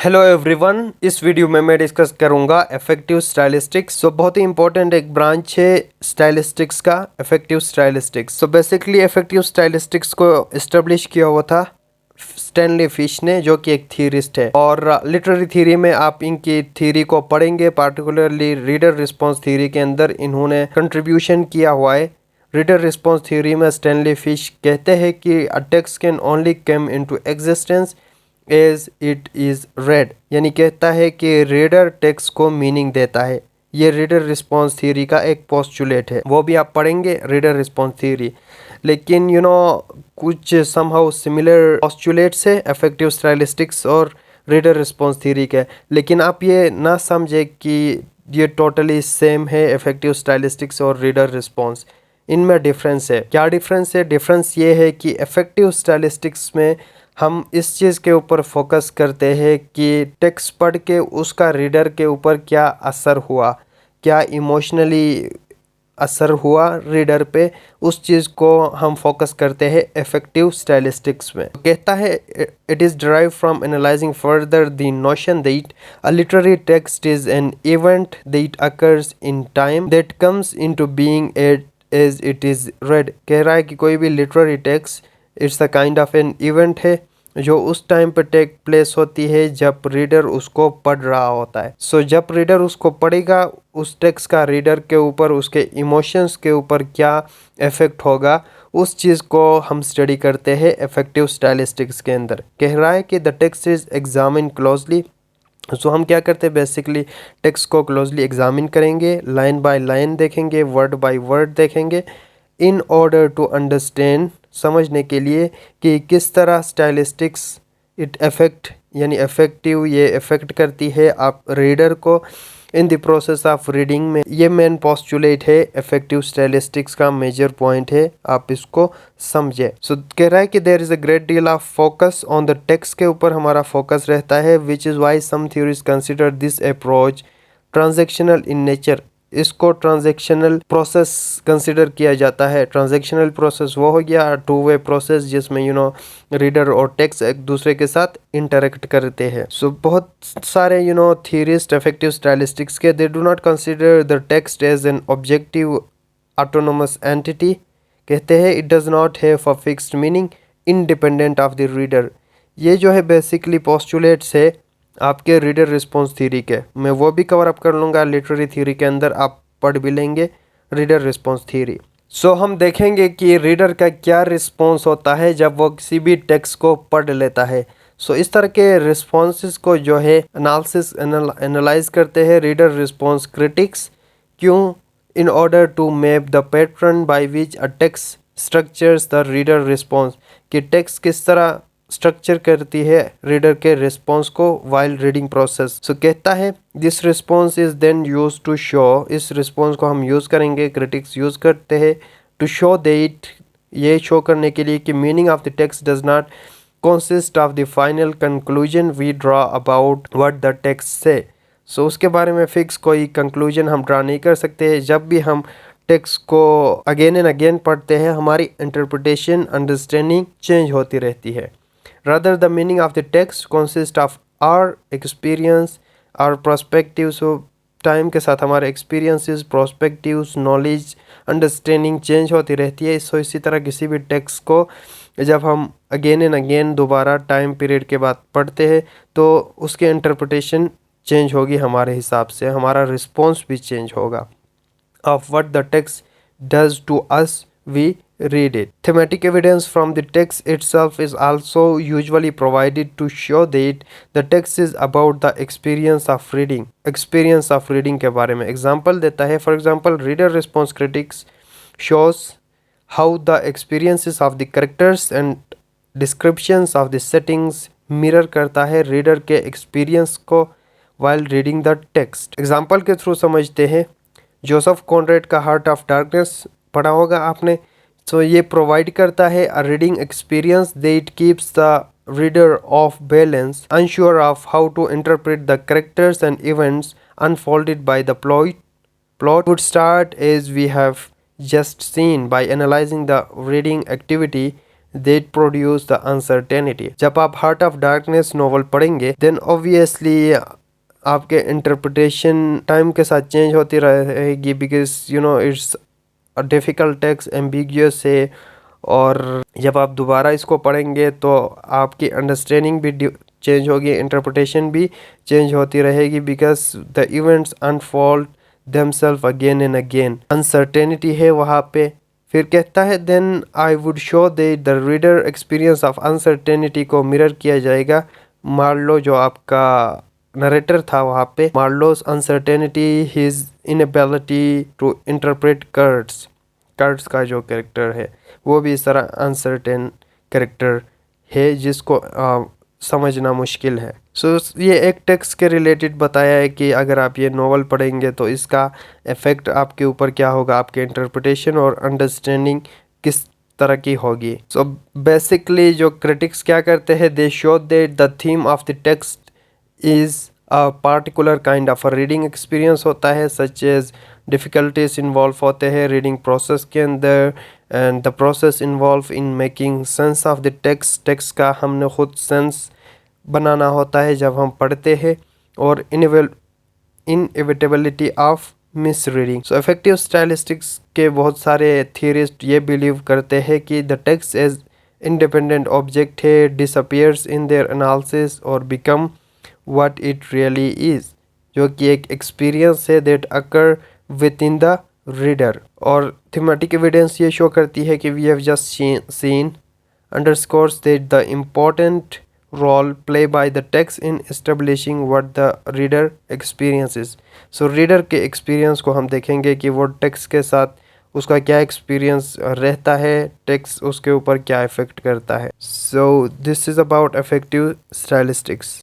Hello everyone, इस video में मैं डिस्कस करूंगा इफेक्टिव स्टाइलिस्टिक्स। बहुत ही इंपॉर्टेंट एक ब्रांच है स्टाइलिस्टिक्स का, effective stylistics. Basically effective stylistics को इस्टेब्लिश किया हुआ था स्टैनली फिश ने, जो कि एक थियरिस्ट है। और लिटरेरी थ्योरी में आप इनकी थ्योरी को पढ़ेंगे, पार्टिकुलरली रीडर रिस्पॉन्स थ्योरी के अंदर इन्होंने कंट्रीब्यूशन किया हुआ है। रीडर रिस्पॉन्स थ्योरी में स्टैनली फिश कहते हैं कि a text can only come into existence as it is read, यानी कहता है कि रीडर टेक्स्ट को मीनिंग देता है। ये रीडर रिस्पॉन्स थ्योरी का एक पोस्टुलेट है, वो भी आप पढ़ेंगे, रीडर रिस्पॉन्स थ्योरी। लेकिन कुछ समहाउ सिमिलर पोस्टुलेट्स है इफेक्टिव स्टाइलिस्टिक्स और रीडर रिस्पॉन्स थ्योरी के। लेकिन आप ये ना समझे कि ये टोटली सेम है इफेक्टिव स्टाइलिस्टिक्स और रीडर रिस्पॉन्स। इनमें डिफरेंस है। क्या डिफरेंस है? डिफरेंस ये है कि इफेक्टिव स्टाइलिस्टिक्स में हम इस चीज़ के ऊपर फोकस करते हैं कि टेक्स्ट पढ़ के उसका रीडर के ऊपर क्या असर हुआ, क्या इमोशनली असर हुआ रीडर पे, उस चीज़ को हम फोकस करते हैं इफेक्टिव स्टाइलिस्टिक्स में। कहता है it is derive from analysing further the notion that a literary text is an event that occurs in time that comes into being as it is read. कह रहा है कि कोई भी literary text it's a kind of an event है जो उस time पे टेक प्लेस होती है जब रीडर उसको पढ़ रहा होता है। जब रीडर उसको पढ़ेगा, उस टेक्स्ट का रीडर के ऊपर, उसके इमोशंस के ऊपर क्या इफेक्ट होगा, उस चीज़ को हम स्टडी करते हैं इफेक्टिव स्टाइलिस्टिक्स के अंदर। कह रहा है कि the text is examine closely. हम क्या करते हैं, बेसिकली टेक्स्ट को क्लोजली एग्जामिन करेंगे, लाइन बाय लाइन देखेंगे, वर्ड बाय वर्ड देखेंगे, इन ऑर्डर टू अंडरस्टैंड, समझने के लिए कि किस तरह स्टाइलिस्टिक्स इट अफेक्ट, यानी इफेक्टिव ये इफेक्ट करती है आप रीडर को in the process of reading में। ये मेन पोस्टुलेट है इफेक्टिव स्टाइलिस्टिक्स का, मेजर पॉइंट है, आप इसको समझे। कह रहा है कि there is a great deal of focus on the text के ऊपर हमारा फोकस रहता है, which is why some theories consider this approach transactional in nature. इसको ट्रांजेक्शनल प्रोसेस कंसिडर किया जाता है। ट्रांजेक्शनल प्रोसेस वो हो गया टू वे प्रोसेस जिसमें रीडर और टेक्स्ट एक दूसरे के साथ इंटरेक्ट करते हैं। बहुत सारे थियरिस्ट इफेक्टिव स्टाइलिस्टिक्स के, they do not consider the text as an objective autonomous entity. कहते हैं it does not have a fixed meaning independent of the reader. ये जो है बेसिकली पोस्टुलेट्स है आपके रीडर रिस्पॉन्स थ्योरी के, मैं वो भी कवर अप कर लूँगा लिटरेरी थ्योरी के अंदर, आप पढ़ भी लेंगे रीडर रिस्पॉन्स थ्योरी। हम देखेंगे कि रीडर का क्या रिस्पॉन्स होता है जब वो किसी भी टेक्स्ट को पढ़ लेता है। इस तरह के रिस्पॉन्सेस को जो है एनालिसिस एनालाइज करते हैं रीडर रिस्पॉन्स क्रिटिक्स। क्यों? In order to map the pattern by which a text structures the reader response, कि टेक्स्ट किस तरह स्ट्रक्चर करती है रीडर के रिस्पॉन्स को वाइल रीडिंग प्रोसेस। कहता है this response is then use to show, इस रिस्पॉन्स को हम यूज़ करेंगे, क्रिटिक्स यूज़ करते हैं टू शो दैट, ये शो करने के लिए कि meaning of the text does not consist of the final conclusion we draw about what the text say। उसके बारे में फिक्स कोई कंक्लूजन हम ड्रा नहीं कर सकते। जब भी हम टेक्स्ट को अगेन एंड अगेन पढ़ते हैं, हमारी इंटरप्रिटेशन, अंडरस्टैंडिंग चेंज होती रहती है। rather the meaning of the text consist of our experience, our perspectives। Time के साथ हमारे experiences, prospectives, knowledge, understanding change होती रहती है। इसी तरह किसी भी टेक्स्ट को जब हम अगेन एंड अगेन दोबारा टाइम पीरियड के बाद पढ़ते हैं तो उसके इंटरप्रिटेशन चेंज होगी, हमारे हिसाब से हमारा रिस्पॉन्स भी चेंज होगा। of what the text does to us we read it। Thematic evidence from the text itself is also usually provided to show that the text is about the experience of reading। experience of reading के बारे में example देता है। For example, reader response critics shows how the experiences of the characters and descriptions of the settings mirror करता है reader के experience को while reading the text। Example के थ्रू समझते हैं। जोसेफ कॉनरेड का हार्ट ऑफ डार्कनेस पढ़ा होगा आपने। ये प्रोवाइड करता है a reading experience that keeps the reader off balance, unsure of how to interpret the characters and events unfolded by the plot would start as we have just seen by analyzing the reading activity they produce the uncertainty. जब आप heart of darkness novel पढ़ेंगे then obviously आपके interpretation time के साथ change होती रहेगी, because you know it's difficult text, ambiguous है, और जब आप दोबारा इसको पढ़ेंगे तो आपकी अंडरस्टैंडिंग भी चेंज होगी, इंटरप्रिटेशन भी चेंज होती रहेगी, because the events unfold themselves again and again. Uncertainty है वहाँ पे। फिर कहता है then I would show that the reader experience of uncertainty को मिरर किया जाएगा। मार्लो जो आपका नरेटर था वहाँ पे, Marlow's uncertainty, his inability to interpret Kurtz, Kurtz का जो कैरेक्टर है वो भी इस तरह अनसर्टेन कैरेक्टर है जिसको समझना मुश्किल है। सो ये एक टेक्स्ट के रिलेटेड बताया है कि अगर आप ये नॉवल पढ़ेंगे तो इसका इफ़ेक्ट आपके ऊपर क्या होगा, आपके इंटरप्रिटेशन और अंडरस्टैंडिंग किस तरह की होगी। सो बेसिकली जो क्रिटिक्स क्या करते हैं, दे show that the theme of the text is a particular kind of a reading experience होता है, सच एज डिफ़िकल्टीज इन्वॉल्व होते हैं रीडिंग प्रोसेस के अंदर, and the process involve in making sense of the text, text का हमने खुद sense बनाना होता है जब हम पढ़ते हैं, और inevitability of misreading. So effective stylistics के बहुत सारे थियरिस्ट ये बिलीव करते हैं कि the text as independent object है, डिसअपियर्स इन देयर एनालिसिस और become what it really is, जो कि एक एक्सपीरियंस है that occur within the reader. और थीमेटिक एविडेंस ये शो करती है कि we have just seen underscores that the important role played by the text in establishing what the reader experiences. So reader के experience को हम देखेंगे कि वो text के साथ उसका क्या experience रहता है, text उसके ऊपर क्या effect करता है. So this is about affective stylistics.